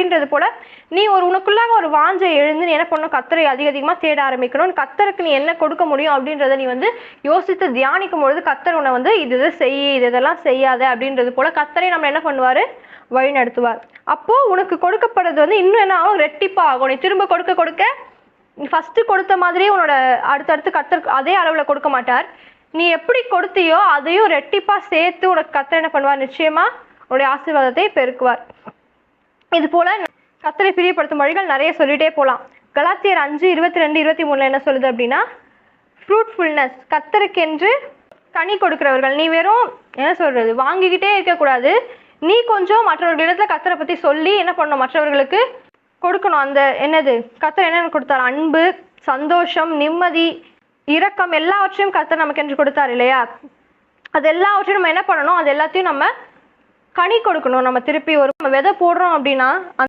அப்படின்றது போல நீ உனக்குள்ளாக ஒரு வாஞ்சை எழுந்து நீ என்ன பண்ணணும், கர்த்தரை அதிகமா தேட ஆரம்பிக்கணும். கர்த்தருக்கு நீ என்ன கொடுக்க முடியும் அப்படின்றத நீ யோசித்து தியானிக்கும் பொழுது கர்த்தர் உன்னை இது செய், இதெல்லாம் செய்யாத அப்படின்றது போல கர்த்தரை நம்ம என்ன பண்ணுவாரு, வழி நடத்துவார். அப்போ உனக்கு கொடுக்கப்படுறது இன்னும் என்ன ஆகும், ரெட்டிப்பா ஆகும். நீ திரும்ப கொடுக்க கொடுக்க நீ ஃபர்ஸ்ட் கொடுத்த மாதிரியே உன்னோட அடுத்தடுத்து கர்த்தர் அதே அளவுல கொடுக்க மாட்டார். நீ எப்படி கொடுத்தியோ அதையும் ரெட்டிப்பா சேர்த்து உனக்கு கர்த்தர் என்ன பண்ணுவார், நிச்சயமா உன்னுடைய ஆசீர்வாதத்தை பெருக்குவார். இது போல கர்த்தரை பிரியப்படுத்தும் வழிகள் நிறைய சொல்லிட்டே போலாம். கலாத்தியர் 5:22-23 என்ன சொல்லுது அப்படின்னா, ஃப்ரூட்ஃபுல்னஸ், கர்த்தருக்கென்று கனி கொடுக்கிறவர்கள். நீ வெறும் என்ன சொல்றது வாங்கிக்கிட்டே இருக்கக்கூடாது. நீ கொஞ்சம் மற்றவர்களிடத்துல கர்த்தரை பத்தி சொல்லி என்ன பண்ணணும், மற்றவர்களுக்கு கொடுக்கணும். அந்த என்னது கர்த்தர் என்னென்ன கொடுத்தார், அன்பு, சந்தோஷம், நிம்மதி, இரக்கம் எல்லாவற்றையும் கர்த்தர் நமக்கு என்று கொடுத்தார் இல்லையா. அது எல்லாவற்றையும் நம்ம என்ன பண்ணணும், அது எல்லாத்தையும் நம்ம கனி கொடுக்கணும். நம்ம திருப்பி ஒரு விதை போடுறோம் அப்படின்னா